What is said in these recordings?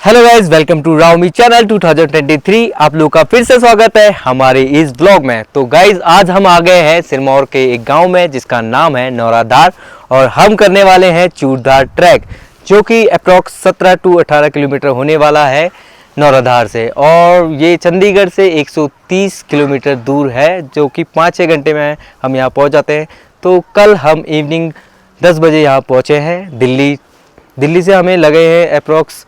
Hello guys, welcome to राउमी channel 2023। आप लोग का फिर से स्वागत है हमारे इस ब्लॉग में। तो गाइज आज हम आ गए हैं सिरमौर के एक गांव में जिसका नाम है नौराधार और हम करने वाले हैं चूरधार ट्रैक, जो कि अप्रॉक्स 17 टू 18 किलोमीटर होने वाला है नौराधार से। और ये चंडीगढ़ से 130 किलोमीटर दूर है, जो कि 5-6 घंटे में हम यहाँ पहुँच जाते हैं। तो कल हम इवनिंग 10 बजे यहाँ पहुँचे हैं। दिल्ली से हमें लगे हैं अप्रॉक्स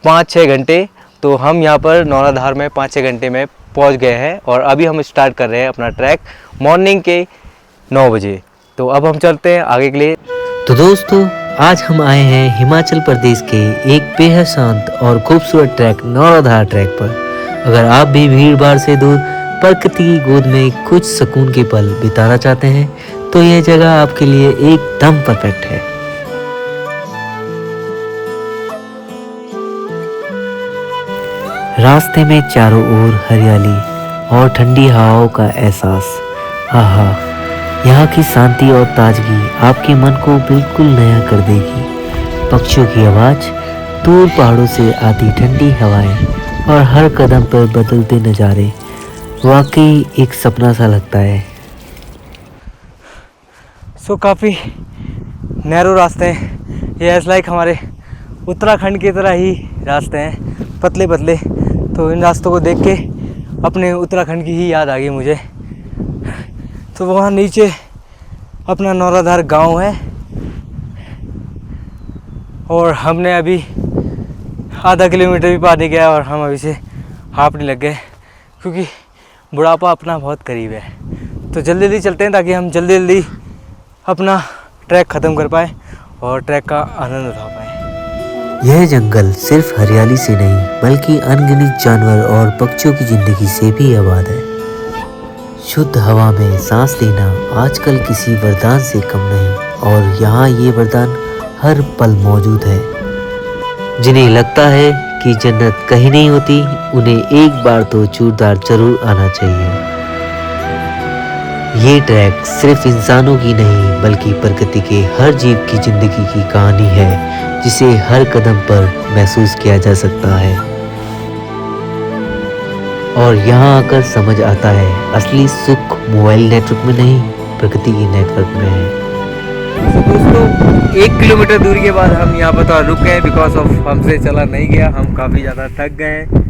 5-6 घंटे। तो हम यहाँ पर नौराधार में 5-6 घंटे में पहुँच गए हैं और अभी हम स्टार्ट कर रहे हैं अपना ट्रैक मॉर्निंग के 9 बजे। तो अब हम चलते हैं आगे के लिए। तो दोस्तों, आज हम आए हैं हिमाचल प्रदेश के एक बेहद शांत और खूबसूरत ट्रैक नौराधार ट्रैक पर। अगर आप भी भीड़ भाड़ से दूर प्रकृति की गोद में कुछ सुकून के पल बिताना चाहते हैं तो यह जगह आपके लिए एकदम परफेक्ट है। रास्ते में चारों ओर हरियाली और ठंडी हवाओं का एहसास, आहा, यहाँ की शांति और ताजगी आपके मन को बिल्कुल नया कर देगी। पक्षियों की आवाज़, दूर पहाड़ों से आती ठंडी हवाएं और हर कदम पर बदलते नज़ारे वाकई एक सपना सा लगता है। काफ़ी नैरो रास्ते हैं ये, ऐसा लाइक हमारे उत्तराखंड की तरह ही रास्ते हैं, पतले पतले। तो इन रास्तों को देख के अपने उत्तराखंड की ही याद आ गई मुझे। तो वहाँ नीचे अपना नौराधार गांव है और हमने अभी आधा किलोमीटर भी पार नहीं गया और हम अभी से हांफने लग गए, क्योंकि बुढ़ापा अपना बहुत करीब है। तो जल्दी जल्दी चलते हैं ताकि हम जल्दी जल्दी अपना ट्रैक ख़त्म कर पाए और ट्रैक का आनंद उठा पाए। यह जंगल सिर्फ हरियाली से नहीं बल्कि अनगिनत जानवर और पक्षियों की जिंदगी से भी आबाद है। शुद्ध हवा में सांस लेना आजकल किसी वरदान से कम नहीं, और यहाँ ये वरदान हर पल मौजूद है। जिन्हें लगता है कि जन्नत कहीं नहीं होती, उन्हें एक बार तो चूरधार जरूर आना चाहिए। ये ट्रैक सिर्फ इंसानों की नहीं बल्कि प्रकृति के हर जीव की जिंदगी की कहानी है, जिसे हर कदम पर महसूस किया जा सकता है। और यहाँ आकर समझ आता है असली सुख मोबाइल नेटवर्क में नहीं, प्रकृति के नेटवर्क में है। तो दोस्तों, 1 किलोमीटर दूरी के बाद हम यहाँ पर तो रुक गए, बिकॉज ऑफ हमसे चला नहीं गया। हम काफ़ी ज़्यादा थक गए हैं।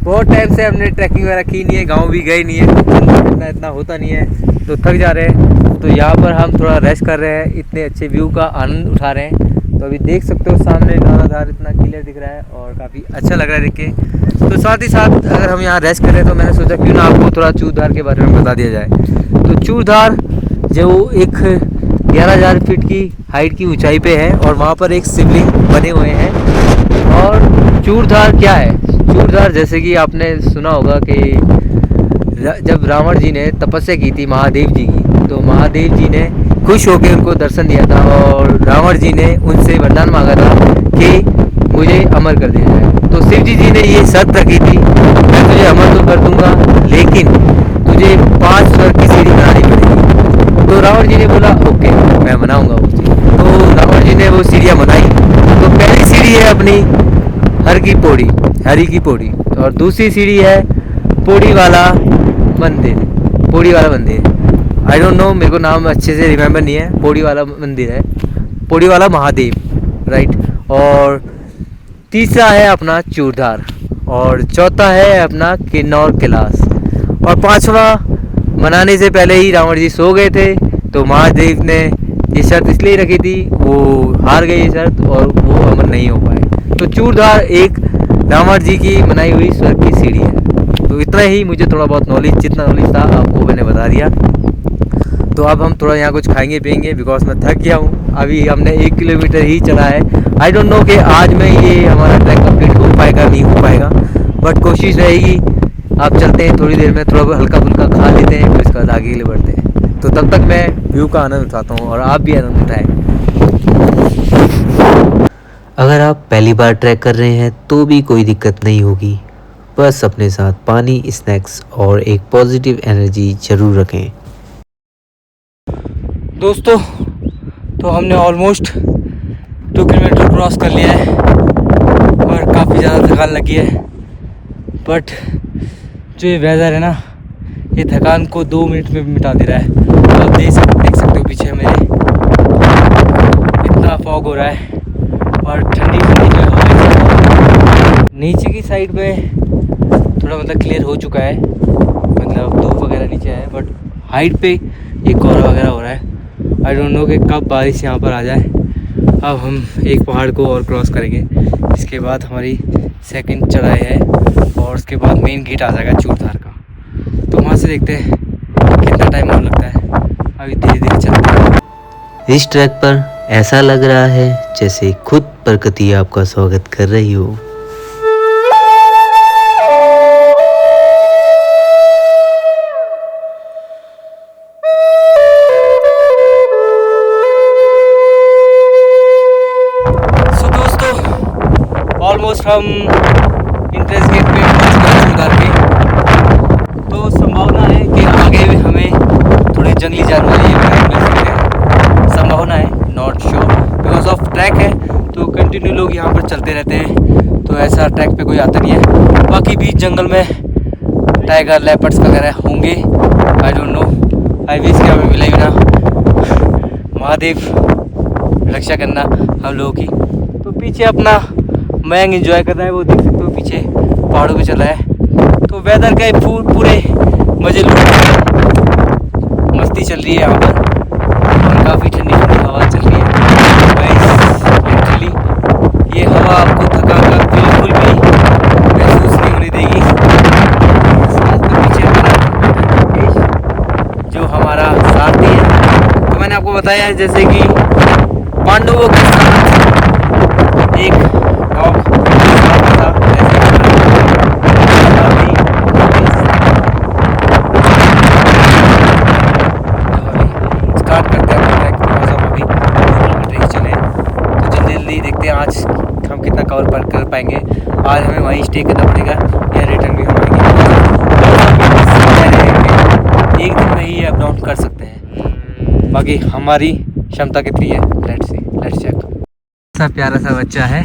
बहुत टाइम से हमने ट्रैकिंग वगैरह की नहीं है, गाँव भी गए नहीं है, इतना होता नहीं है, तो थक जा रहे हैं। तो यहाँ पर हम थोड़ा रेस्ट कर रहे हैं, इतने अच्छे व्यू का आनंद उठा रहे हैं। तो अभी देख सकते हो सामने नौराधार इतना क्लियर दिख रहा है और काफ़ी अच्छा लग रहा है देख के। तो साथ ही साथ अगर हम यहाँ रेस्ट कर रहे हैं तो मैंने सोचा क्यों ना आपको थोड़ा चूरधार के बारे में बता दिया जाए। तो चूरधार जो एक 11,000 फीट की हाइट की ऊंचाई पे है और वहाँ पर एक शिवलिंग बने हुए हैं। और चूरधार क्या है? चूरधार जैसे कि आपने सुना होगा कि जब रावण जी ने तपस्या की थी महादेव जी की, तो महादेव जी ने खुश होकर उनको दर्शन दिया था और रावण जी ने उनसे वरदान मांगा था कि मुझे अमर कर दिया जाए। तो शिव जी ने ये शर्त रखी थी, मैं तुझे अमर तो कर दूंगा लेकिन तुझे 5 स्वर्ग की सीढ़ी बनानी पड़ेगी। तो रावण जी ने बोला ओके, मैं बनाऊंगा वो चीज़। तो रावण जी ने वो सीढ़ियाँ बनाई। तो पहली सीढ़ी है अपनी हरि की पौड़ी, और दूसरी सीढ़ी है पौड़ी वाला मंदिर। आई डोंट नो, मेरे को नाम अच्छे से रिमेम्बर नहीं है। पौड़ी वाला मंदिर है, पौड़ी वाला महादेव, राइट। और तीसरा है अपना चूरधार, और चौथा है अपना किन्नौर कैलाश, और 5वां मनाने से पहले ही रावण जी सो गए थे। तो महादेव ने ये शर्त इसलिए रखी थी, वो हार गए ये शर्त और वो अमर नहीं हो पाए। तो चूरधार एक रावण जी की बनाई हुई स्वर्ग की सीढ़ी है। तो इतना ही मुझे थोड़ा बहुत नॉलेज, जितना नॉलेज था आपको मैंने बता दिया। तो अब हम थोड़ा यहाँ कुछ खाएंगे पिएंगे, बिकॉज मैं थक गया हूँ। अभी हमने 1 किलोमीटर ही चला है। आई डोंट नो कि आज में ये हमारा ट्रैक कंप्लीट हो पाएगा नहीं हो पाएगा, बट कोशिश रहेगी। आप चलते हैं, थोड़ी देर में थोड़ा हल्का फुल्का खा लेते हैं, फिर इसके बाद आगे के लिए बढ़ते हैं। तो तब तक मैं व्यू का आनंद उठाता हूँ और आप भी आनंद उठाएँ। अगर आप पहली बार ट्रैक कर रहे हैं तो भी कोई दिक्कत नहीं होगी, बस अपने साथ पानी, स्नैक्स और एक पॉजिटिव एनर्जी जरूर रखें। दोस्तों, तो हमने ऑलमोस्ट 2 किलोमीटर क्रॉस कर लिया है और काफ़ी ज़्यादा थकान लगी है, बट जो ये वेदर है ना, ये थकान को 2 मिनट में मिटा दे रहा है। आप देख सकते हो पीछे मेरे इतना फॉग हो रहा है और ठंडी ठंडी जो हवा नीचे की साइड में थोड़ा मतलब क्लियर हो चुका है, मतलब धूप वगैरह नीचे है, बट हाइट पे एक कोहरा वगैरह हो रहा है। आई डोंट नो कि कब बारिश यहाँ पर आ जाए। अब हम एक पहाड़ को और क्रॉस करेंगे, इसके बाद हमारी सेकंड चढ़ाई है और उसके बाद मेन गेट आ जाएगा चूरधार का। तो वहाँ से देखते हैं कितना टाइम और लगता है। अभी धीरे धीरे चलते हैं। इस ट्रैक पर ऐसा लग रहा है जैसे खुद प्रकृति आपका स्वागत कर रही हो। ऑलमोस्ट हम इंट्रेंस गेट पे पहुंच गए चूरधार के। तो संभावना है कि आगे भी हमें थोड़े जंगली जानवर ये मिल सकते हैं, संभावना है, not sure, because of track है तो कंटिन्यू लोग यहाँ पर चलते रहते हैं, तो ऐसा ट्रैक पे कोई आता नहीं है। बाकी बीच जंगल में टाइगर लेपर्ड्स वगैरह होंगे, I don't know. I wish कि हमें मिलेगी ना, महादेव रक्षा करना हम लोगों की। तो पीछे अपना मयंक एंजॉय कर रहा है, वो देख सकते हो पीछे पहाड़ों पे चल रहा है। तो वेदर का पूरे मजे लूट रहे हैं, मस्ती चल रही है यहाँ पर और काफ़ी ठंडी ठंडी हवा चल रही है। लिटरली ये हवा आपको थकान का बिल्कुल भी महसूस नहीं होने देगी। साथ में पीछे हमारा जो हमारा साथी है, तो मैंने आपको बताया है जैसे कि पांडवों के साथ एक आज हम कितना कवर कर पाएंगे। आज हमें वहीं स्टे करना पड़ेगा या रिटर्न भी हम आएंगे। एक दिन में ही अप डाउन कर सकते हैं, बाकी हमारी क्षमता कितनी है लेट्स चेक। ऐसा प्यारा सा बच्चा है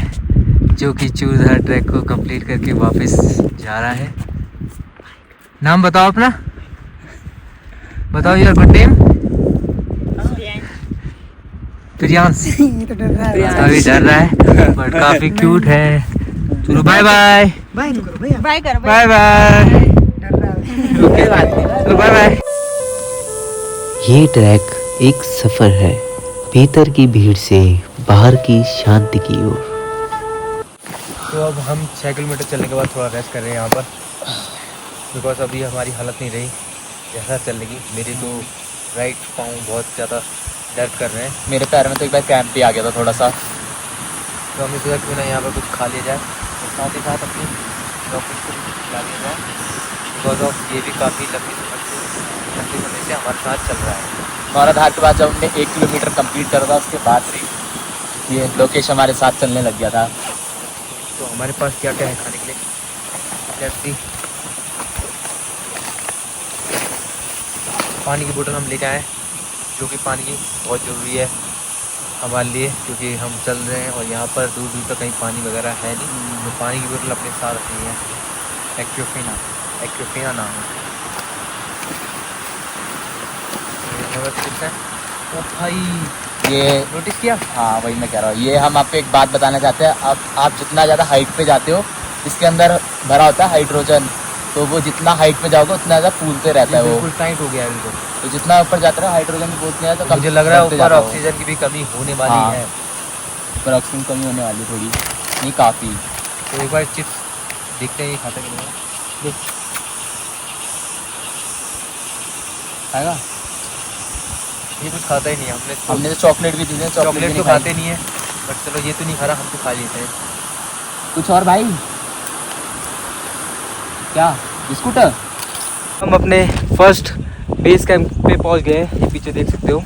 जो कि चूरधार ट्रैक को कंप्लीट करके वापस जा रहा है। नाम बताओ अपना, बताओ योर गुड नेम। प्रियांश। अभी डर रहा है बट काफी क्यूट है। चलो bye bye bye bye bye bye bye. ये ट्रैक एक सफर है भीतर की भीड़ से बाहर की शांति की ओर। तो अब हम 6 किलोमीटर चलने के बाद थोड़ा रेस्ट कर रहे हैं यहाँ पर, बिकॉज अभी हमारी हालत नहीं रही जैसा चलने की। मेरे तो राइट पाँव बहुत ज़्यादा दर्द कर रहे हैं, मेरे पैर में तो एक बार क्रैम्प भी आ गया था थोड़ा सा। तो हमने सोचा क्यों ना यहाँ पर कुछ खा लिया जाए और साथ ही साथ अपनी डॉक्टर को भी खिला लिया जाए, बिकॉज ऑफ ये भी काफ़ी लंबी समय से हमारे साथ चल रहा है। नौराधार के बाद जब हमने 1 किलोमीटर कंप्लीट करा था, उसके बाद ये लोकेश हमारे साथ चलने लग गया था। तो हमारे पास क्या क्या है खाने के लिए, जैसे पानी की बोतल हम लेके आए, जो कि पानी की बहुत ज़रूरी है हमारे लिए, क्योंकि हम चल रहे हैं और यहाँ पर दूर दूर तक कहीं पानी वगैरह है नहीं, तो पानी की बोतल अपने साथ रखनी है। एक्योफिना नाम है। तो भाई ये नोटिस किया? हाँ वही मैं कह रहा हूँ। ये हम आपको एक बात बताना चाहते हैं, आप जितना ज़्यादा हाइट पे जाते हो, इसके अंदर भरा होता है हाइड्रोजन, तो वो जितना हाइट पे जाओगे उतना ज़्यादा फूलते रहता है, वो बिल्कुल टाइट हो गया है बिल्कुल। तो जितना ऊपर जाता है हाइड्रोजन भी फूलते हैं, तो मुझे लग रहा है ऊपर ऑक्सीजन की भी कमी होने वाली हाँ, है। ऊपर ऑक्सीजन कमी होने वाली थोड़ी, नहीं काफ़ी। तो एक बार चिप्स देखते हैं ये खाता कि नहीं खाएगा। ये कुछ खाता ही नहीं है। हमने तो चॉकलेट भी दी थी, चॉकलेट तो खाते नहीं है, बट चलो ये तो नहीं खा रहा, हम तो खा लेते हैं कुछ। और भाई क्या बिस्कुट? हम अपने फर्स्ट बेस कैंप पे पहुंच गए। ये पीछे देख सकते हो,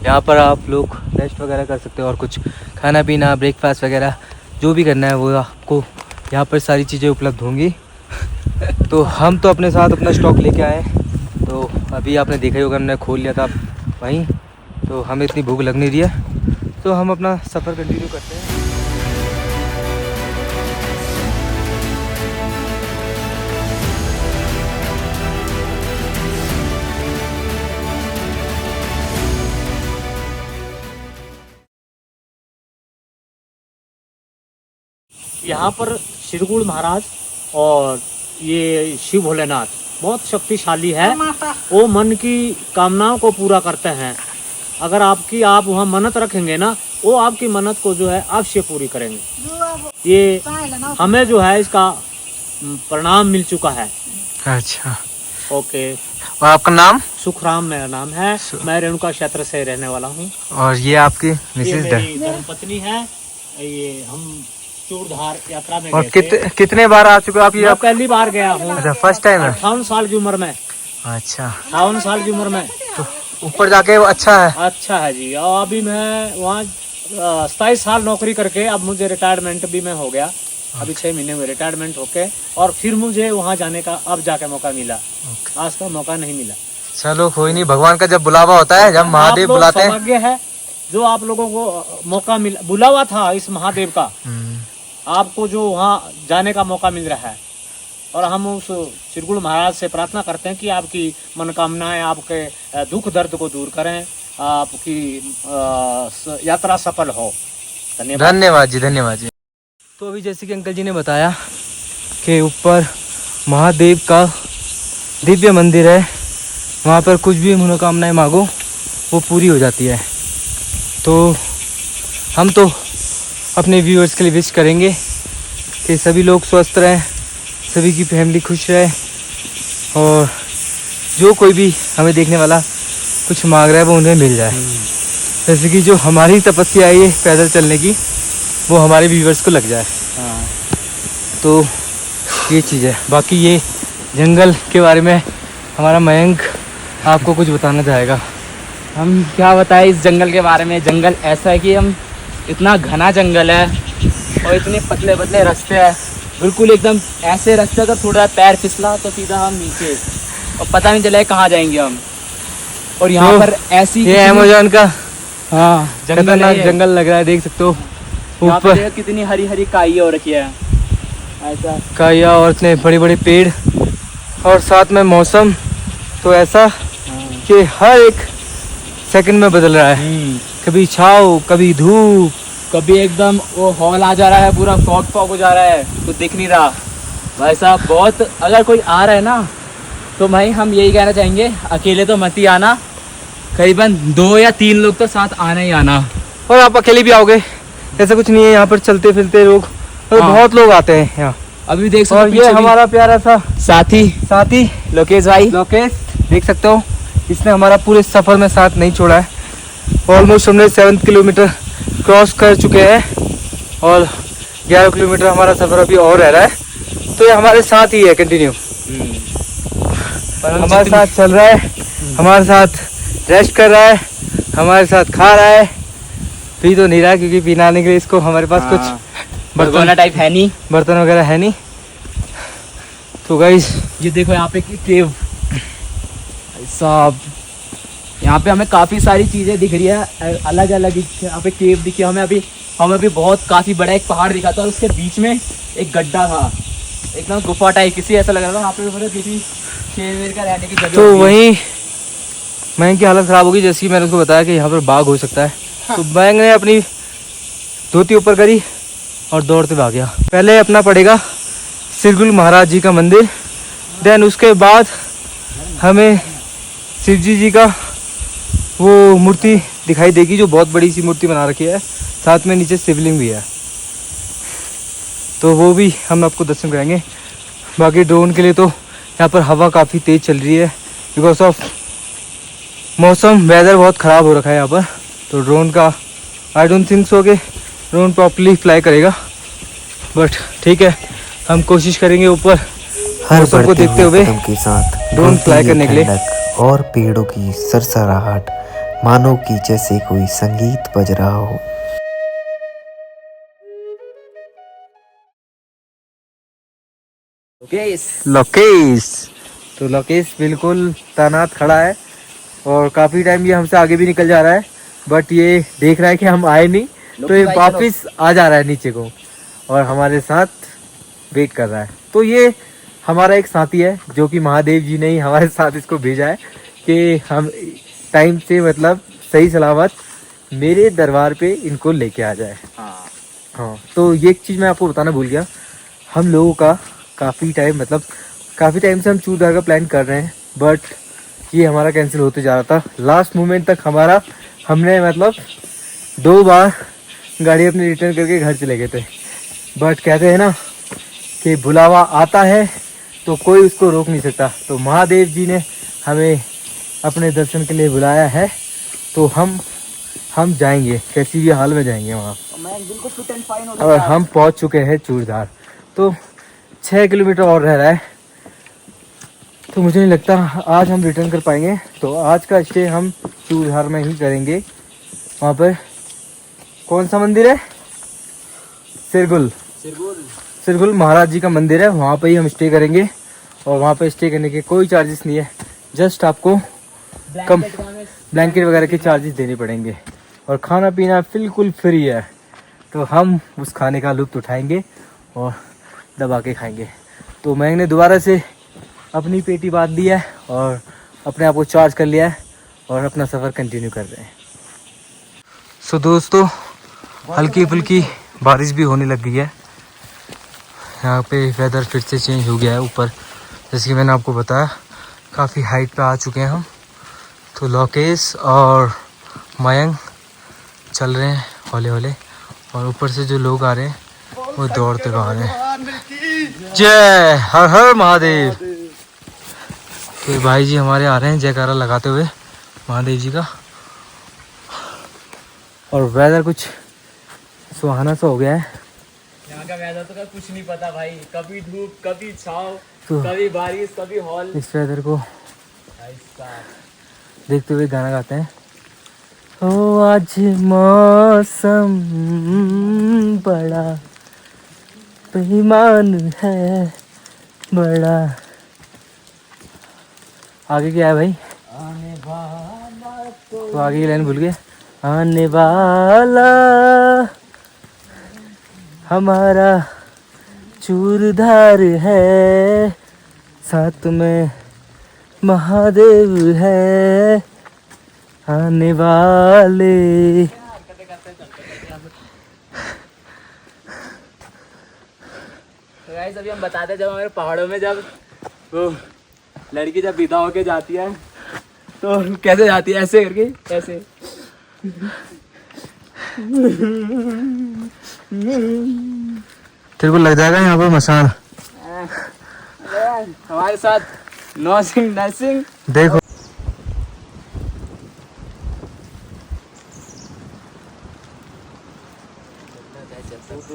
यहाँ पर आप लोग रेस्ट वगैरह कर सकते हो और कुछ खाना पीना ब्रेकफास्ट वगैरह जो भी करना है वो आपको यहाँ पर सारी चीज़ें उपलब्ध होंगी। तो हम तो अपने साथ अपना स्टॉक लेके आए, तो अभी आपने देखा ही होगा हमने खोल लिया था वहीं, तो हमें इतनी भूख लग नहीं रही है, तो हम अपना सफ़र कंटिन्यू करते हैं। यहाँ पर श्रीगुड़ महाराज और ये शिव भोलेनाथ बहुत शक्तिशाली है। वो मन की कामनाओं को पूरा करते हैं। अगर आप वहाँ मन्नत रखेंगे ना, वो आपकी मन्नत को जो है अवश्य पूरी करेंगे। ये हमें जो है इसका परिणाम मिल चुका है। अच्छा, ओके। और आपका नाम? सुखराम मेरा नाम है। मैं रेणुका क्षेत्र से रहने वाला हूँ। और ये आपकी ये मिसेज मेरी धर्मपत्नी है। ये हम चूड़धार यात्रा में और गए थे। कितने बार आ चुके हो आप? ये मैं पहली बार गया हूँ। अच्छा, फर्स्ट टाइम है? 58 साल की उम्र में। अच्छा, 58 साल की उम्र में। तो ऊपर जाके वो अच्छा है? अच्छा है जी। और अभी मैं वहाँ 27 साल नौकरी करके अब मुझे रिटायरमेंट भी मैं हो गया। अभी 6 महीने में रिटायरमेंट होके, और फिर मुझे वहाँ जाने का अब जाके मौका मिला। आज तक मौका नहीं मिला। चलो कोई नहीं, भगवान का जब बुलावा होता है, जब महादेव बुलाते हैं। सौभाग्य है जो आप लोगों को मौका मिला, बुलावा था इस महादेव का, आपको जो वहाँ जाने का मौका मिल रहा है। और हम उस श्रीगुड़ महाराज से प्रार्थना करते हैं कि आपकी मनोकामनाएं, आपके दुख दर्द को दूर करें, आपकी यात्रा सफल हो। धन्यवाद। धन्यवाद जी, धन्यवाद जी। तो अभी जैसे कि अंकल जी ने बताया कि ऊपर महादेव का दिव्य मंदिर है, वहाँ पर कुछ भी मनोकामनाएं मांगो वो पूरी हो जाती है। तो हम तो अपने व्यूअर्स के लिए विश करेंगे कि सभी लोग स्वस्थ रहें, सभी की फैमिली खुश रहे, और जो कोई भी हमें देखने वाला कुछ मांग रहा है वो उन्हें मिल जाए। जैसे कि जो हमारी तपस्या है ये पैदल चलने की, वो हमारे व्यूअर्स को लग जाए। तो ये चीज़ है। बाकी ये जंगल के बारे में हमारा मयंक आपको कुछ बताना चाहेगा। हम क्या बताएं इस जंगल के बारे में। जंगल ऐसा है कि हम इतना घना जंगल है और इतने पतले पतले रास्ते हैं, बिल्कुल एकदम ऐसे रास्ते, अगर थोड़ा पैर फिसला तो सीधा हम नीचे, और पता नहीं चला कहाँ जाएंगे हम। और यहाँ तो पर ऐसी ये अमेज़न का हाँ खतरनाक जंगल लग रहा है, देख सकते हो। यहाँ पे ऊपर देखो कितनी हरी हरी काई हो रखी है ऐसा। काया और इतने बड़े बड़े पेड़, और साथ में मौसम तो ऐसा कि हर एक सेकंड में बदल रहा है। कभी छाव, कभी धूप, कभी एकदम वो हॉल आ जा रहा है, पूरा फॉग फॉग हो जा रहा है, कुछ दिख नहीं रहा भाई साहब। बहुत, अगर कोई आ रहा है ना तो भाई हम यही कहना चाहेंगे, अकेले तो मत ही आना, करीबन 2 या 3 लोग तो साथ आना ही आना। और आप अकेले भी आओगे, ऐसा कुछ नहीं है। यहाँ पर चलते फिरते लोग, और हाँ। बहुत लोग आते हैं यहाँ। अभी देख सकते और ये हमारा प्यारा सा साथी लोकेश भाई, लोकेश, देख सकते हो, इसने हमारा पूरे सफ़र में साथ नहीं छोड़ा है। ऑलमोस्ट हमने 7 किलोमीटर क्रॉस कर चुके हैं, और 11 किलोमीटर हमारा सफ़र अभी और रह रहा है। तो ये हमारे साथ ही है, कंटिन्यू हमारे साथ चल रहा है, हमारे साथ रेस्ट कर रहा है, हमारे साथ खा रहा है। पी तो नहीं रहा है क्योंकि पिलाने के लिए इसको हमारे पास कुछ बर्तन टाइप है नहीं, बर्तन वगैरह है नहीं। तो गाइस ये देखो यहाँ पे केव साहब, यहाँ पे हमें काफ़ी सारी चीज़ें दिख रही है अलग अलग। यहाँ पे केव दिखी हमें अभी बहुत काफ़ी बड़ा एक पहाड़ दिखा था, और उसके बीच में एक गड्ढा था, एकदम गुफा टाइप, किसी ऐसा लग रहा था यहाँ पे किसी शेर वेर का रहने की जगह। तो वहीं मयंक की हालत ख़राब होगी, जैसे कि मैंने उसको बताया कि यहाँ पर बाघ हो सकता है। तो मयंक ने अपनी धोती ऊपर करी और दौड़ते भाग गया। पहले अपना पड़ेगा श्रीगुड़ महाराज जी का मंदिर, देन उसके बाद हमें शिवजी जी का वो मूर्ति दिखाई देगी, जो बहुत बड़ी सी मूर्ति बना रखी है, साथ में नीचे शिवलिंग भी है। तो वो भी हम आपको दर्शन कराएंगे। बाकी ड्रोन के लिए तो यहाँ पर हवा काफ़ी तेज़ चल रही है, बिकॉज ऑफ मौसम, वेदर बहुत ख़राब हो रखा है यहाँ पर। तो ड्रोन का आई डोंट थिंक सो कि ड्रोन प्रॉपर्ली फ्लाई करेगा, बट ठीक है, हम कोशिश करेंगे ऊपर हर मौसम को बढ़ते देखते हुए हुए कदम के साथ ड्रोन घुलती फ्लाई हुई करने के लिए। ठंडक और पेड़ों की सरसराहट, मानो कि जैसे कोई संगीत बज रहा हो। लोकेश, तो लोकेश बिल्कुल तैनात खड़ा है, और काफ़ी टाइम ये हमसे आगे भी निकल जा रहा है, बट ये देख रहा है कि हम आए नहीं, तो ये वापस आ जा रहा है नीचे को, और हमारे साथ वेट कर रहा है। तो ये हमारा एक साथी है, जो कि महादेव जी ने ही हमारे साथ इसको भेजा है कि हम टाइम से, मतलब सही सलामत मेरे दरबार पे इनको लेके आ जाए। हाँ, तो ये एक चीज़ मैं आपको बताना भूल गया, हम लोगों का काफ़ी टाइम से हम चूड़धार का प्लान कर रहे हैं, बट ये हमारा कैंसिल होते जा रहा था लास्ट मोमेंट तक। हमने 2 बार गाड़ी अपनी रिटर्न करके घर चले गए थे, बट कहते हैं ना कि बुलावा आता है तो कोई उसको रोक नहीं सकता। तो महादेव जी ने हमें अपने दर्शन के लिए बुलाया है, तो हम जाएंगे, कैसी भी हाल में जाएंगे वहाँ। मैं बिल्कुल फिट एंड फाइन और हम पहुँच चुके हैं चूड़धार, तो 6 किलोमीटर और रह रहा है, तो मुझे नहीं लगता आज हम रिटर्न कर पाएंगे। तो आज का स्टे हम चूड़धार में ही करेंगे। वहाँ पर कौन सा मंदिर है? सिरगुल महाराज जी का मंदिर है, वहाँ पे ही हम स्टे करेंगे। और वहाँ पे स्टे करने के कोई चार्जेस नहीं है, जस्ट आपको कम ब्लैंकेट वगैरह के चार्जेस देने पड़ेंगे, और खाना पीना बिल्कुल फ्री है। तो हम उस खाने का लुत्फ़ उठाएंगे और दबा के खाएंगे। तो मैंने दोबारा से अपनी पेटी बांध ली है और अपने आप को चार्ज कर लिया है और अपना सफ़र कंटिन्यू कर रहे हैं। सो दोस्तों, हल्की फुल्की बारिश भी होने लग गई है। यहाँ पे वेदर फिर से चेंज हो गया है ऊपर, जैसे कि मैंने आपको बताया काफ़ी हाइट पे आ चुके हैं हम। तो लोकेश और मयंक चल रहे हैं हौले हौले, और ऊपर से जो लोग आ रहे हैं वो दौड़ते हुए आ रहे हैं। जय हर हर महादेव। तो भाई जी हमारे आ रहे हैं जयकारा लगाते हुए महादेव जी का। और वेदर कुछ सुहाना सा हो गया है। यहाँ का वेदर तो कुछ नहीं पता भाई, कभी धूप कभी छाव, तो कभी बारिश कभी हॉल। इस वेदर को देखते हुए गाना गाते हैं। ओ आज मौसम बड़ा बेईमान है, बड़ा। आगे क्या है भाई? आने वाला तो आगे की लाइन भूल गए। आने वाला हमारा चूड़धार है, साथ में महादेव है आने वाले। तो गाइस अभी हम बताते हैं, जब हमारे पहाड़ों में जब वो लड़की जब विदा होके जाती है तो कैसे जाती है, ऐसे करके, ऐसे। तेरे को लग जाएगा यहाँ पर मसान। हमारे साथ नर्सिंग देखो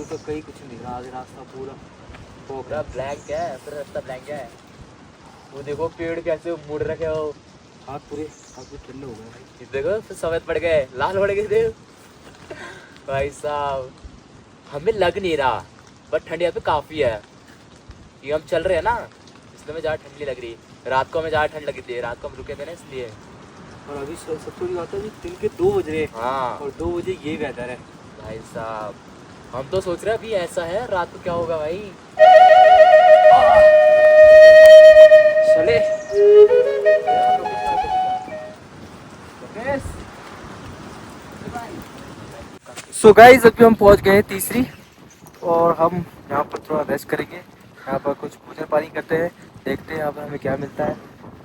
तो कहीं कुछ नहीं दिख रहा, आगे रास्ता पूरा ब्लैक है, पूरा रास्ता ब्लैक है। वो देखो पेड़ कैसे मुड़ रखे हो, हाथ पूरे ठंडे हो गए भाई। देखो फिर सफेद पड़ गए, लाल पड़ गए थे भाई साहब। हमें लग नहीं रहा बट ठंड यहाँ पे काफी है। ये हम चल रहे हैं ना, इसलिए हमें ज़्यादा ठंड नहीं लग रही। रात को हमें ज़्यादा ठंड लगी थी, रात को हम रुके थे ना इसलिए। और अभी सबसे बड़ी बात है दिन के 2 बज रहे हैं। हाँ और 2 बजे ये वेदर है भाई साहब। हम तो सोच रहे हैं अभी ऐसा है, रात को क्या होगा भाई। चले सो गाइस, अभी हम पहुंच गए हैं तीसरी, और हम यहाँ पर थोड़ा रेस्ट करेंगे। यहाँ पर कुछ भोजन पानी करते हैं, देखते हैं यहाँ पर हमें क्या मिलता है।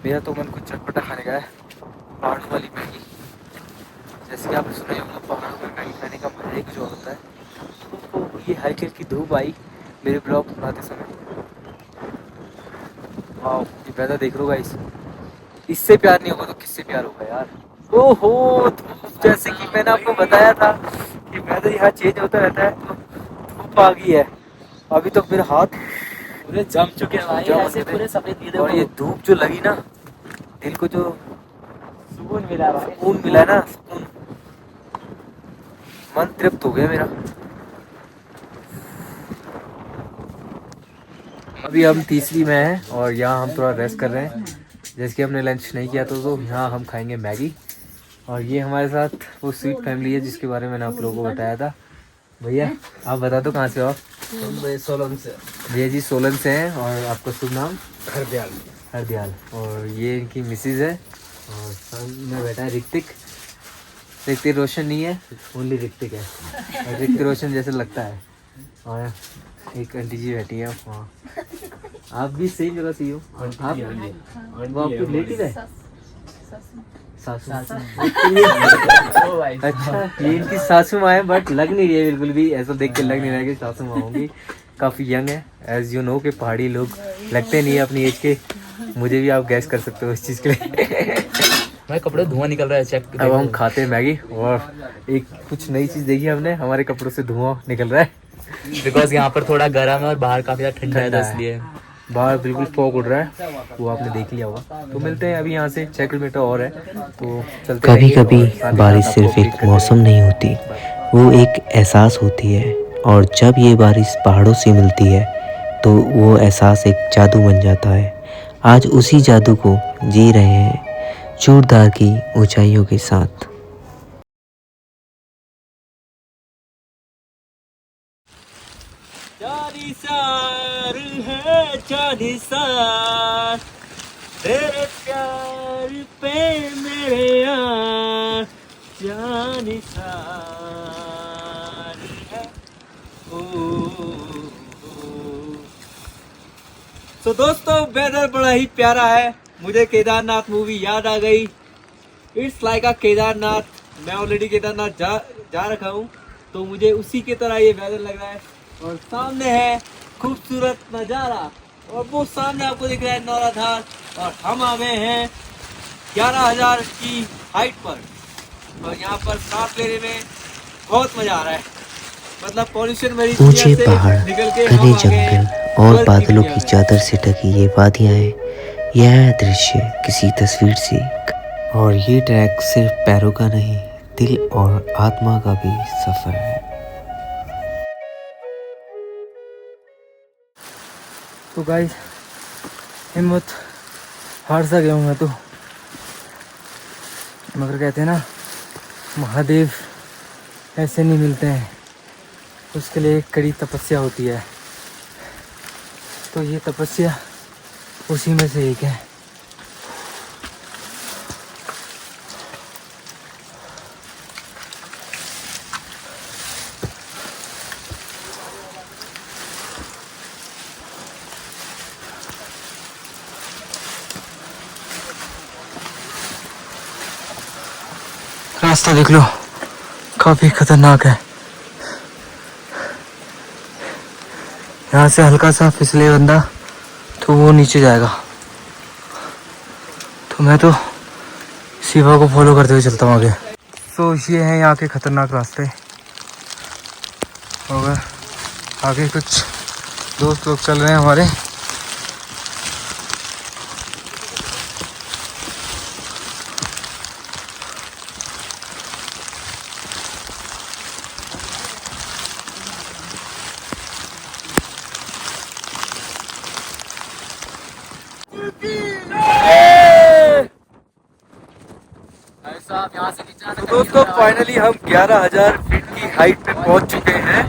मेरा तो मन कुछ चटपटा खाने का है, पहाड़ों वाली मैगी। जैसे कि आपने सुना ही होगा, पहाड़ों में मैगी खाने का मजा ही कुछ और होता है। तो ये हल्की हल्की धूप आई मेरे ब्लॉग बनाते समय। वाह, ये वेदर देख लो गाइस, इससे प्यार नहीं होगा तो किससे प्यार होगा यार। ओहो, धूप, जैसे कि मैंने आपको बताया था कि वेदर यहाँ चेंज होता रहता है, तो धूप आ गई है। अभी तो मेरे हाथ पूरे जम चुके हैं भाई, जम ऐसे चुके पूरे सफेद। और ये धूप जो लगी ना, दिल को जो सुकून मिला भाई, सुकून मिला ना, सुकून, मन तृप्त हो गया मेरा। अभी हम तीसरी में हैं और यहाँ हम थोड़ा रेस्ट कर रहे हैं। जैसे कि हमने लंच नहीं किया तो यहाँ हम खाएंगे मैगी। और ये हमारे साथ वो स्वीट फैमिली है जिसके बारे में मैंने आप लोगों को बताया था। भैया आप बता दो कहाँ से हो? सोलन से। भैया जी सोलन से हैं। और आपका शुभ नाम? हरदयाल। और ये इनकी मिसेज है, और सामने बैठा है ऋतिक रोशन नहीं है, ओनली ऋतिक है। और ऋतिक रोशन जैसे लगता है। हाँ एक आंटी जी बैठी है वहाँ। आप भी सेम जगह से ही हो? आप वो आपकी रिलेटिव है? सासू। अच्छा ये इनकी सासू माँ है, बट लग नहीं रही है बिल्कुल भी, ऐसा देख के लग नहीं रहा है कि सासू माँ होंगी। काफ़ी यंग है, एज यू नो के पहाड़ी लोग लगते नहीं है अपनी एज के। मुझे भी आप गैस कर सकते हो इस चीज़ के लिए। भाई कपड़े धुआं निकल रहा है, चेक। अब हम खाते हैं मैगी, और एक कुछ नई चीज़ देखी हमने, हमारे कपड़ों से धुआं निकल रहा है। बिकॉज यहाँ पर थोड़ा गर्म है और बाहर काफी ज्यादा ठंडा है, तो इसलिए बाहर बिल्कुल फॉग उड़ रहा है, वो आपने देख लिया होगा। तो मिलते हैं अभी, यहाँ से 6 किलोमीटर और है तो चलते कभी रहेंगे कभी और साथ ही बारिश साथ सिर्फ आपको एक update करते मौसम नहीं होती, वो एक एहसास होती है। और जब ये बारिश पहाड़ों से मिलती है तो वो एहसास एक जादू बन जाता है। आज उसी जादू को जी रहे हैं चूड़धार की ऊंचाइयों के साथ। जानिसार है जानिसार, तेरे प्यार पे मेरे यार जानिसार है। तो दोस्तों वेदर बड़ा ही प्यारा है, मुझे केदारनाथ मूवी याद आ गई। इट्स लाइक अ केदारनाथ, मैं ऑलरेडी केदारनाथ जा रखा हूँ, तो मुझे उसी की तरह ये वेदर लग रहा है। और सामने है खूबसूरत नज़ारा, और वो सामने आपको दिख रहा है नौराधार, और हम आ गए हैं 11,000 की हाइट पर। और यहाँ पर सांस लेने में बहुत मजा आ रहा है, मतलब पॉल्यूशन भरी ऊंचे दुनिया से पहाड़, निकल के घने हम आ गए जंगल और स्वर्ग की बादलों दुनिया की में। चादर से ढकी ये वादियाँ हैं, यह दृश्य किसी तस्वीर से। और ये ट्रैक सिर्फ पैरों का नहीं, दिल और आत्मा का भी सफर है। तो गाइस हिम्मत हार सा गया हूँ मैं तो, मगर कहते हैं ना महादेव ऐसे नहीं मिलते हैं, उसके लिए एक कड़ी तपस्या होती है। तो ये तपस्या उसी में से एक है। रास्ता देख लो, काफी खतरनाक है। यहाँ से हल्का सा फिसले बंदा तो वो नीचे जाएगा, तो मैं तो शिवा को फॉलो करते हुए चलता हूँ आगे। तो ये हैं यहाँ के खतरनाक रास्ते, और आगे कुछ दोस्त लोग चल रहे हैं हमारे। तो दोस्तों फाइनली हम 11,000 फीट की हाइट पे पहुंच चुके हैं,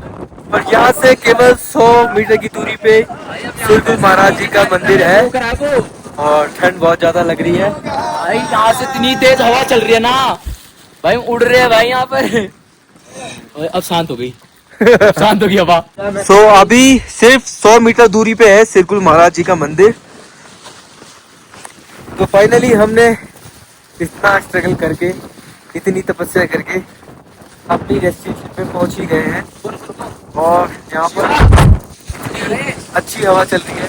और यहाँ से केवल 100 मीटर की दूरी पे सुरगुल महाराज जी का मंदिर है, और ठंड बहुत ज्यादा लग रही है भाई यहाँ से इतनी तेज हवा चल रही है ना भाई, उड़ रहे हैं भाई यहाँ पर। अब शांत हो गई, शांत हो गई हवा। सो अभी सिर्फ 100 मीटर दूरी पे है सुरगुल महाराज जी का मंदिर। तो फाइनली हमने इतना स्ट्रगल करके, इतनी तपस्या करके अपनी डेस्टिनेशन पे पहुंच ही गए हैं, और यहाँ पर अच्छी हवा चल रही है,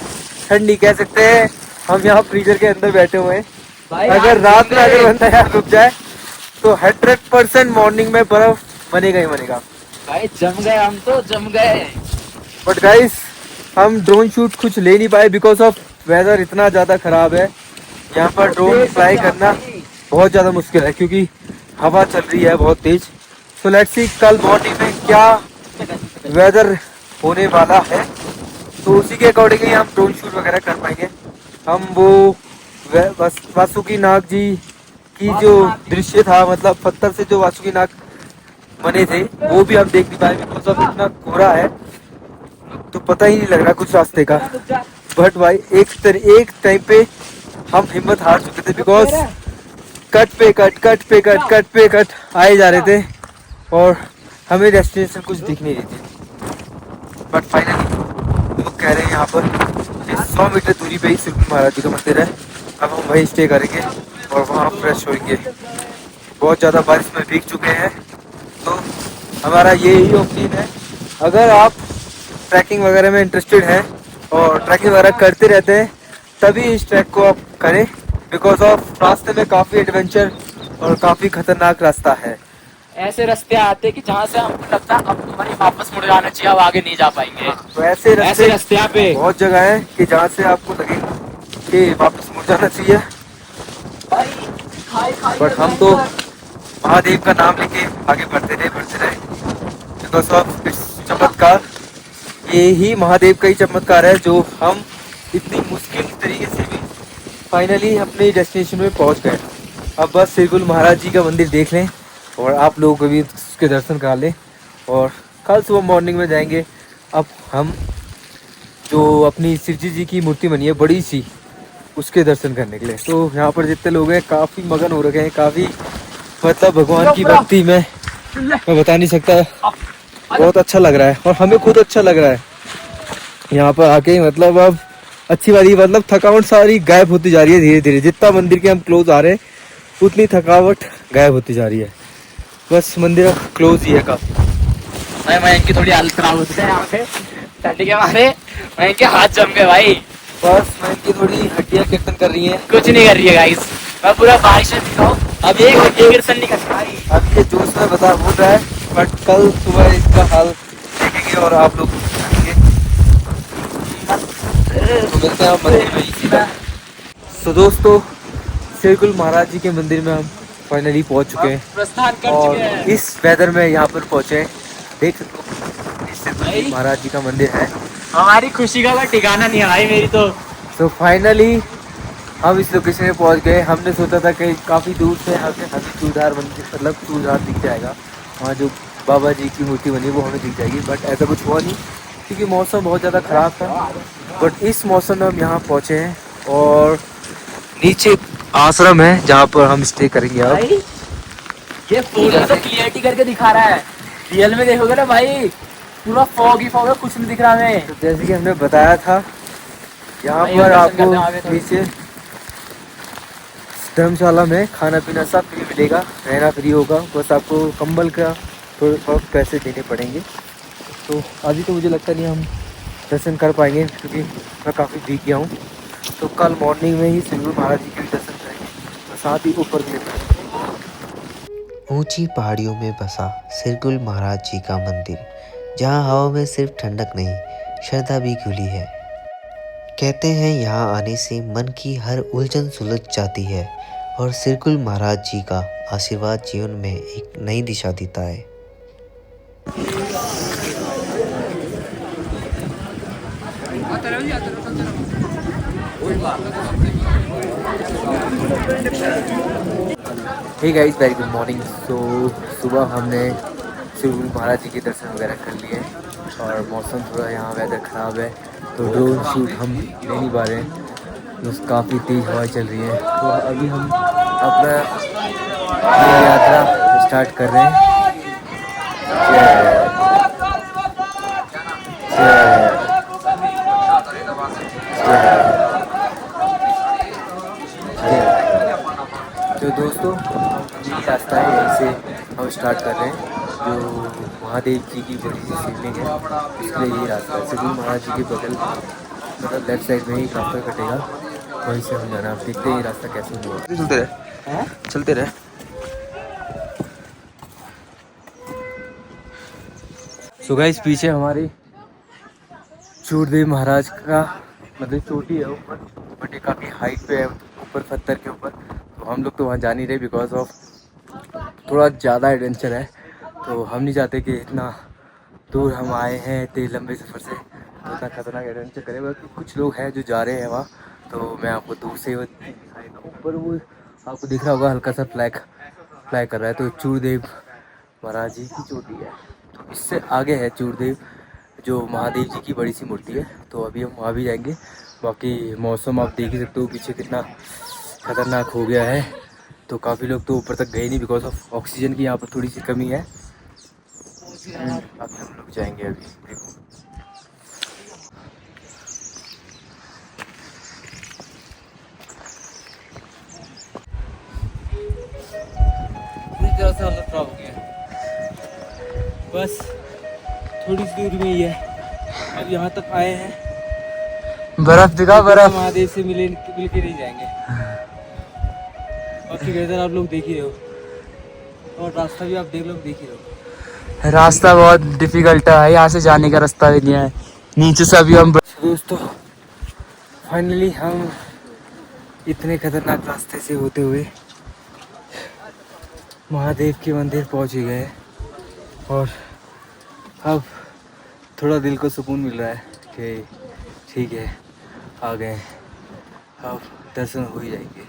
ठंडी कह सकते हैं। हम यहाँ फ्रीजर के अंदर बैठे हुए हैं, अगर रात में अगर बंदा यहाँ रुक जाए तो 100% मॉर्निंग में बर्फ बनेगा ही बनेगा। भाई जम गए, हम तो जम गए। बट गाइस हम ड्रोन शूट कुछ ले नहीं पाए बिकॉज ऑफ वेदर इतना ज़्यादा ख़राब है। यहाँ पर ड्रोन फ्लाई करना बहुत ज़्यादा मुश्किल है क्योंकि हवा चल रही है बहुत तेज। सो लेट्स सी कल मॉर्निंग में क्या वेदर होने वाला है, तो उसी के अकॉर्डिंगली हम ड्रोन शूट वगैरह कर पाएंगे। हम वो वासुकी नाग जी की जो दृश्य था, मतलब पत्थर से जो वासुकी नाग बने थे, वो भी हम देख नहीं पाए बिकॉज ऑफ इतना कोहरा है, तो पता ही नहीं लग रहा कुछ रास्ते का। बट भाई एक टाइम पे हम हिम्मत हार चुके थे बिकॉज कट पे कट आए जा रहे थे और हमें डेस्टिनेशन कुछ दिख नहीं रही थी। बट फाइनली लोग कह रहे हैं यहाँ पर 100 मीटर दूरी पे ही सिर्फ महाराज जी का मंदिर है। अब हम वहीं स्टे करेंगे और वहाँ फ्रेश होंगे। बहुत ज़्यादा बारिश में भीग चुके हैं, तो हमारा यही ओपिनियन है, अगर आप ट्रैकिंग वगैरह में इंटरेस्टेड हैं और ट्रैकिंग वगैरह करते रहते हैं तभी इस ट्रैक को आप करें, बिकॉज ऑफ रास्ते में काफ़ी एडवेंचर और काफ़ी खतरनाक रास्ता है। ऐसे रास्ते आते हैं कि जहाँ से हमको लगता है अब हमारी वापस मुड़ जाना चाहिए, अब आगे नहीं जा पाएंगे। तो ऐसे रास्ते यहाँ पे बहुत जगह है कि जहाँ से आपको लगे कि वापस मुड़ जाना चाहिए, बट हम तो महादेव का नाम लेके आगे बढ़ते रहे बिकॉज ऑफ इट्स चमत्कार। ये ही महादेव का ही चमत्कार है जो हम इतनी मुश्किल तरीके से भी फाइनली अपने डेस्टिनेशन में पहुंच गए। अब बस सिरकुल महाराज जी का मंदिर देख लें और आप लोगों को भी उसके दर्शन करा लें, और कल सुबह मॉर्निंग में जाएंगे। अब हम जो अपनी शिवजी जी की मूर्ति बनी है बड़ी सी, उसके दर्शन करने के लिए। तो यहाँ पर जितने लोग हैं काफ़ी मगन हो रखे हैं, काफ़ी मतलब भगवान की भक्ति में मैं बता नहीं सकता, बहुत अच्छा लग रहा है और हमें खुद अच्छा लग रहा है यहाँ पर आके। मतलब अब अच्छी बात, मतलब थकावट सारी गायब होती जा रही है धीरे धीरे, जितना मंदिर के हम क्लोज आ रहे हैं उतनी थकावट गायब होती जा रही है। बस मंदिर क्लोज ही है काफी। मैं इनकी थोड़ी हालत खराब होती है यहाँ पे ठंडी के मारे, मैं इनके हाथ जम गए भाई। बस मैं इनकी थोड़ी हड्डियां कीर्तन कर रही हैं। कुछ नहीं कर रही है गाइस, मैं पूरा बारिश में दिखाऊं, अब एक हड्डी कीर्तन नहीं कर पाई। अब ये जोश में बता बोल रहा है, बट कल सुबह इसका हाल देखेंगे और आप लोग देखेंगे। तो मिलते हैं मंदिर में इसी बार। तो दोस्तों सिरकुल महाराज जी के मंदिर में हम फाइनली पहुंच चुके हैं प्रस्थान कर और चुके हैं। इस वेदर में यहाँ पर पहुंचे हैं। देख सकते हो इस सिरकुल महाराज जी का मंदिर है। हमारी खुशी का कोई ठिकाना नहीं है भाई मेरी तो। तो फाइनली हम इस लोकेशन में पहुंच गए। हमने सोचा था कि काफ़ी दूर से हमें चूधार मंदिर मतलब चूधार दिख जाएगा, वहाँ जो बाबा जी की मूर्ति बनी वो हमें दिख जाएगी, बट ऐसा कुछ हुआ नहीं क्योंकि मौसम बहुत ज़्यादा ख़राब था। बट इस मौसम में हम यहाँ पहुँचे हैं और नीचे आश्रम है जहाँ पर हम स्टे करेंगे। अब ये फोन में तो क्लियरिटी करके दिखा रहा है, रियल में देखोगे ना भाई पूरा फॉग ही फॉग है, कुछ नहीं दिख रहा हमें। तो जैसे कि हमने बताया था यहाँ पर आपको नीचे धर्मशाला में खाना पीना सब फ्री मिलेगा, रहना फ्री होगा, बस आपको कंबल का थोड़े बहुत पैसे देने पड़ेंगे। तो अभी तो मुझे लगता नहीं हम दर्शन कर पाएंगे क्योंकि मैं काफ़ी भीग गया हूँ। तो कल मॉर्निंग में ही सिरकुल महाराज जी के भी दर्शन करेंगे और साथ ही ऊपर भी लेकर। ऊंची पहाड़ियों में बसा सिरकुल महाराज जी का मंदिर, जहां हवा में सिर्फ ठंडक नहीं श्रद्धा भी घुली है। कहते हैं यहाँ आने से मन की हर उलझन सुलझ जाती है और सिरकुल महाराज जी का आशीर्वाद जीवन में एक नई दिशा देता है। Hey guys, very good morning. तो सुबह हमने सिरकुल महाराज जी के दर्शन वगैरह कर लिए और मौसम थोड़ा यहाँ वेदर ख़राब है तो ड्रोन शूट हम ले नहीं पा रहे हैं, बस काफ़ी तेज़ हवा चल रही है। तो अभी हम अपना ये यात्रा स्टार्ट कर रहे हैं। तो दोस्तों ये रास्ता है, यहीं से हम स्टार्ट कर रहे हैं। जो महादेव जी की बड़ी सी शिवलिंग है उसके लिए ये रास्ता है। सिरकुल महाराज जी के बगल मतलब लेफ्ट साइड में ही रास्ता कटेगा, वहीं से हम जाना। आप देखते हैं ये रास्ता कैसे हुआ। चलते रहे। सो गाइस, पीछे हमारे चूड़देव महाराज का मतलब चोटी है ऊपर, बट ये काफ़ी हाइट पे है ऊपर पत्थर के ऊपर। तो हम लोग तो वहाँ जा नहीं रहे बिकॉज ऑफ थोड़ा ज़्यादा एडवेंचर है, तो हम नहीं चाहते कि इतना दूर हम आए हैं इतने लंबे सफ़र से तो इतना खतरनाक एडवेंचर करें। बल्कि कुछ लोग हैं जो जा रहे हैं वहाँ, तो मैं आपको दूर से दिखाएगा। ऊपर वो आपको दिख रहा होगा हल्का सा फ्लैग कर रहा है, तो चूड़देव महाराज जी की चोटी है। तो इससे आगे है चूड़देव जो महादेव जी की बड़ी सी मूर्ति है, तो अभी हम वहाँ भी जाएंगे। बाकी मौसम आप देख ही सकते हो पीछे कितना खतरनाक हो गया है, तो काफ़ी लोग तो ऊपर तक गए नहीं बिकॉज ऑफ ऑक्सीजन की यहाँ पर थोड़ी सी कमी है। अभी हम लोग जाएंगे। अभी देखो बस थोड़ी सी दूर में ही है। अब यहाँ तक आए हैं, बर्फ दिखा बर्फ। महादेव से मिल के नहीं जाएंगे। बाकी वेदर आप लोग देख ही रहे हो और रास्ता भी आप देख ही रहे हो। रास्ता बहुत डिफिकल्ट है, यहाँ से जाने का रास्ता भी नहीं है। नीचे से अभी हम दोस्तों फाइनली हम इतने खतरनाक रास्ते से होते हुए महादेव के मंदिर पहुंच ही गए और अब थोड़ा दिल को सुकून मिल रहा है कि ठीक है आ गए, अब दर्शन हो ही जाएंगे।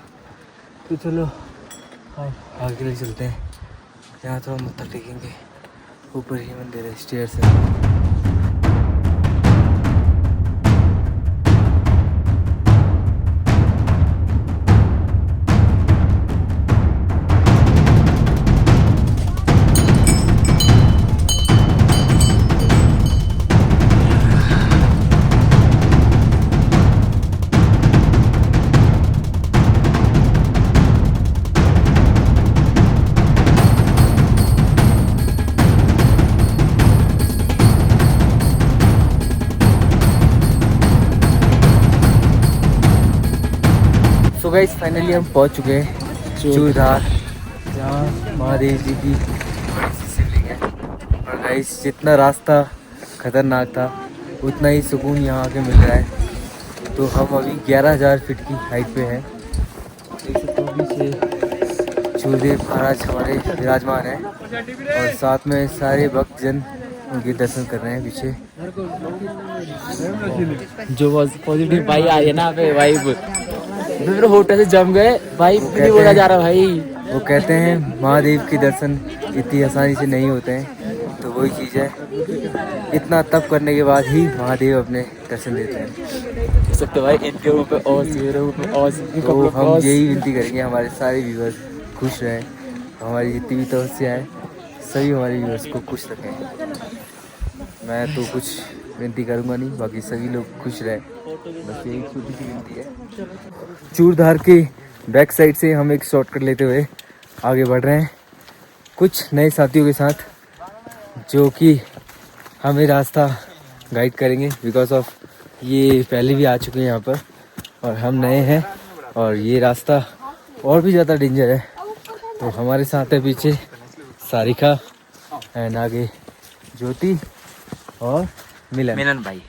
तो चलो अब आगे के लिए चलते हैं। यहाँ थोड़ा मत्था टेकेंगे, ऊपर ही मंदिर है, स्टेयर्स है। तो गाइस फाइनली हम पहुंच चुके हैं चूरधार, जहाँ महादेव जी की बड़ी सी शिवलिंग है। और गाइस जितना रास्ता खतरनाक था उतना ही सुकून यहाँ आके मिल रहा है। तो हम अभी 11,000 फीट की हाइट पे हैं। देख सकते हो पीछे चूरदेव महाराज हमारे विराजमान हैं और साथ में सारे भक्तजन उनके दर्शन कर रहे हैं पीछे। जो पॉजिटिव भाई आई है ना पे वाइब, फिर होटल से जम गए भाई, नहीं बोला जा रहा भाई। वो कहते हैं महादेव के दर्शन इतनी आसानी से नहीं होते हैं, तो वही चीज़ है, इतना तप करने के बाद ही महादेव अपने दर्शन देते हैं। देख सकते हो भाई इनके ऊपर और तो हम यही विनती करेंगे हमारे सारे व्यूअर्स खुश रहें, हमारी जितनी भी तपस्या है सभी हमारे व्यूअर्स को खुश रखें। मैं तो कुछ विनती करूँगा नहीं, बाकी सभी लोग खुश रहें, बस यही छोटी सी विनती है। चूरधार के बैक साइड से हम एक शॉर्टकट लेते हुए आगे बढ़ रहे हैं कुछ नए साथियों के साथ, जो कि हमें रास्ता गाइड करेंगे। बिकॉज ऑफ ये पहले भी आ चुके हैं यहाँ पर और हम नए हैं और ये रास्ता और भी ज़्यादा डेंजर है। तो हमारे साथ है पीछे सारिका एंड आगे ज्योति और मिलन भाई।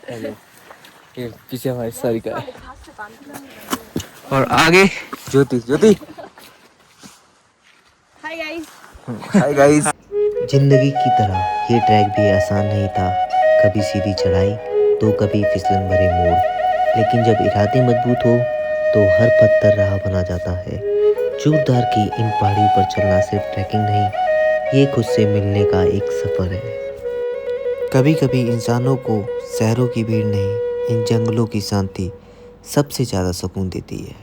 हेलो, ये पीछे हमारी सारिका है और आगे ज्योति। Hi guys. जिंदगी की तरह ये ट्रैक भी आसान नहीं था, कभी सीधी चढ़ाई तो कभी फिसलन भरे मोड़, लेकिन जब इरादे मजबूत हो तो हर पत्थर राह बना जाता है। चूरधार की इन पहाड़ियों पर चलना सिर्फ ट्रैकिंग नहीं, ये खुद से मिलने का एक सफ़र है। कभी कभी इंसानों को शहरों की भीड़ नहीं, इन जंगलों की शांति सबसे ज़्यादा सुकून देती है।